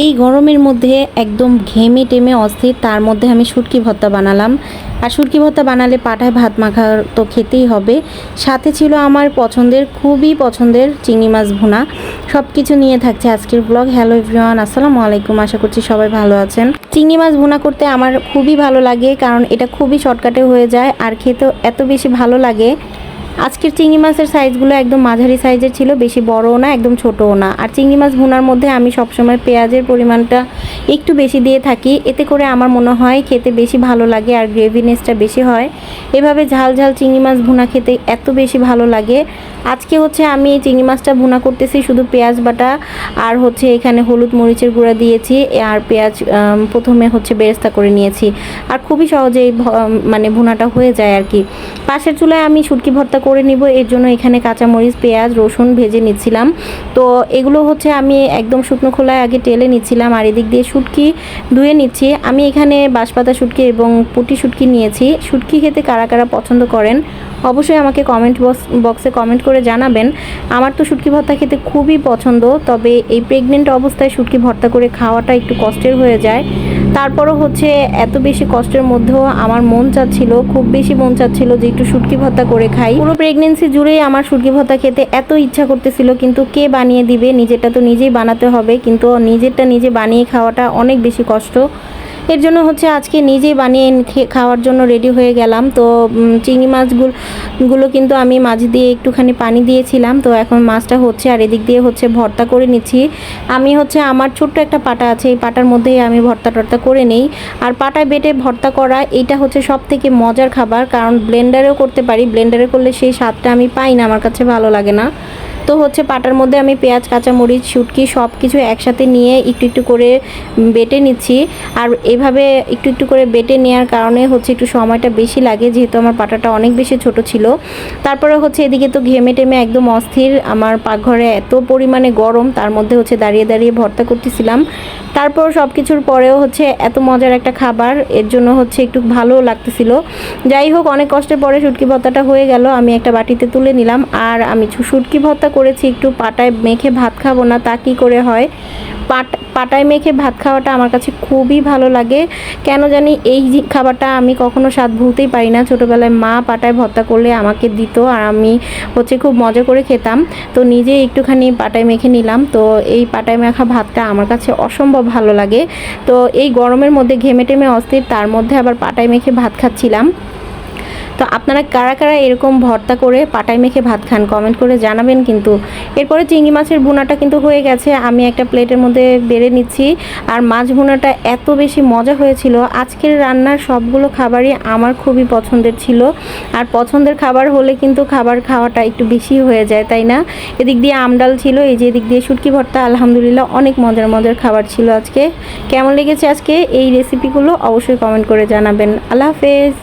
এই গরমের মধ্যে একদম ঘেমে টেমে অস্থির, তার মধ্যে আমি শুটকি ভর্তা বানালাম। আর শুটকি ভর্তা বানালে পাঠায় ভাত মাখা তো খেতেই হবে। সাথে ছিল আমার পছন্দের, খুবই পছন্দের চিংড়ি মাছ ভুনা। সব কিছু নিয়ে থাকছে আজকের ব্লগ। হ্যালো এভরিওয়ান, আসসালামু আলাইকুম। আশা করছি সবাই ভালো আছেন। চিংড়ি মাছ ভুনা করতে আমার খুবই ভালো লাগে, কারণ এটা খুবই শর্টকাটে হয়ে যায় আর খেতেও এত বেশি ভালো লাগে। আজকের চিংড়ি মাছের সাইজগুলো একদম মাঝারি সাইজের ছিল, বেশি বড়ও না একদম ছোটও না। আর চিংড়ি মাছ ভুনার মধ্যে আমি সবসময় পেঁয়াজের পরিমাণটা একটু বেশি দিয়ে থাকি, এতে করে আমার মনে হয় খেতে বেশি ভালো লাগে আর গ্রেভিনেসটা বেশি হয়। এভাবে ঝাল ঝাল চিংড়ি মাছ ভুনা খেতে এত বেশি ভালো লাগে। আজকে আমি এই চিংড়ি মাছটা ভুনা করতেছি শুধু পেঁয়াজ বাটা আর এখানে হলুদ মরিচের গুঁড়া দিয়েছি আর পেঁয়াজ প্রথমে বেরেস্তা করে নিয়েছি। আর খুবই সহজেই ভুনাটা হয়ে যায় আর কি। পাশের চুলায় আমি শুটকি ভর্তা করে নিব, এর জন্য এখানে কাঁচামরিচ পেঁয়াজ রসুন ভেজে নিচ্ছিলাম। তো এগুলো আমি একদম শুকনো খোলায় আগে টেলে নিচ্ছিলাম আর এদিক দিয়ে শুটকি ধুয়ে নিচ্ছি। আমি এখানে বাঁশপাতা শুটকি এবং পুঁটি শুটকি নিয়েছি। শুটকি খেতে কারা কারা পছন্দ করেন অবশ্যই আমাকে কমেন্ট বক্সে কমেন্ট করে জানাবেন। আমার তো শুটকি ভর্তা খেতে খুবই পছন্দ, তবে এই প্রেগনেন্ট অবস্থায় শুটকি ভর্তা করে খাওয়াটা একটু কষ্টের হয়ে যায়। তারপরও এত বেশি কষ্টের মধ্যেও আমার মন চাচ্ছিল, খুব বেশি মন চাচ্ছিল যে একটু শুটকি ভর্তা করে খাই। পুরো প্রেগনেন্সি জুড়েই আমার শুটকি ভর্তা খেতে এত ইচ্ছা করতেছিল, কিন্তু কে বানিয়ে দিবে? নিজেরটা তো নিজেই বানাতে হবে, কিন্তু নিজেরটা নিজে বানিয়ে খাওয়াটা অনেক বেশি কষ্ট। এর জন্য আজকে নিজেই বানিয়ে খাওয়ার জন্য রেডি হয়ে গেলাম। তো চিংড়ি মাছগুলো কিন্তু আমি মাছ দিয়ে একটুখানি পানি দিয়েছিলাম। তো এখন মাছটা আর এদিক দিয়ে ভর্তা করে নিচ্ছি। আমি আমার ছোট্ট একটা পাটা আছে, এই পাটার মধ্যেই আমি ভর্তা করে নেই। আর পাটায় বেটে ভর্তা করা এইটা সব থেকে মজার খাবার, কারণ ব্লেন্ডারেও করতে পারি। ব্লেন্ডারে করলে সেই স্বাদটা আমি পাই না, আমার কাছে ভালো লাগে না। তো পাটার মধ্যে আমি পেঁয়াজ কাঁচামরিচ শুটকি সব কিছু একসাথে নিয়ে একটু একটু করে বেটে নিচ্ছি। আর এভাবে একটু একটু করে বেটে নেওয়ার কারণে একটু সময়টা বেশি লাগে, যেহেতু আমার পাটাটা অনেক বেশি ছোট ছিল। তারপরে এদিকে তো ঘেমে টেমে একদম অস্থির, আমার পাকঘরে এত পরিমাণে গরম, তার মধ্যে দাঁড়িয়ে দাঁড়িয়ে ভর্তা করতেছিলাম। তারপর সব কিছুর পরেও এত মজার একটা খাবার, এর জন্য একটু ভালো লাগতেছিল। যাই হোক, অনেক কষ্টের পরে শুটকি ভর্তাটা হয়ে গেল। আমি একটা বাটিতে তুলে নিলাম। আর আমি শুটকি ভর্তা করেছি একটু পাটায় মেখে ভাত খাবো না, তা কী করে হয়? পাটায় মেখে ভাত খাওয়াটা আমার কাছে খুবই ভালো লাগে। কেন জানি এই খাবারটা আমি কখনো স্বাদ ভুলতেই পারি না। ছোটোবেলায় মা পাটায় ভর্তা করলে আমাকে দিত আর আমি খুব মজা করে খেতাম। তো নিজে একটুখানি পাটায় মেখে নিলাম। তো এই পাটায় মাখা ভাতটা আমার কাছে অসম্ভব ভালো লাগে। তো এই গরমের মধ্যে ঘেমে টেমে অস্থির, তার মধ্যে আবার পাটায় মেখে ভাত খাচ্ছিলাম। তো আপনারা কারা কারা এরকম ভর্তা করে পাটায় মেখে ভাত খান কমেন্ট করে জানাবেন কিন্তু। এরপরে চিংড়ি মাছের ভুনাটা কিন্তু হয়ে গেছে, আমি একটা প্লেটের মধ্যে বেড়ে নিচ্ছি। আর মাছ ভুনাটা এত বেশি মজা হয়েছিল। আজকের রান্নার সবগুলো খাবারই আমার খুবই পছন্দের ছিল। আর পছন্দের খাবার হলে কিন্তু খাবার খাওয়াটা একটু বেশি হয়ে যায়, তাই না? এদিক দিয়ে আমডাল ছিল, এই যে এদিক দিয়ে শুটকি ভর্তা। আলহামদুলিল্লাহ অনেক মজার মজার খাবার ছিল আজকে। কেমন লেগেছে আজকে এই রেসিপিগুলো অবশ্যই কমেন্ট করে জানাবেন। আল্লাহ হাফেজ।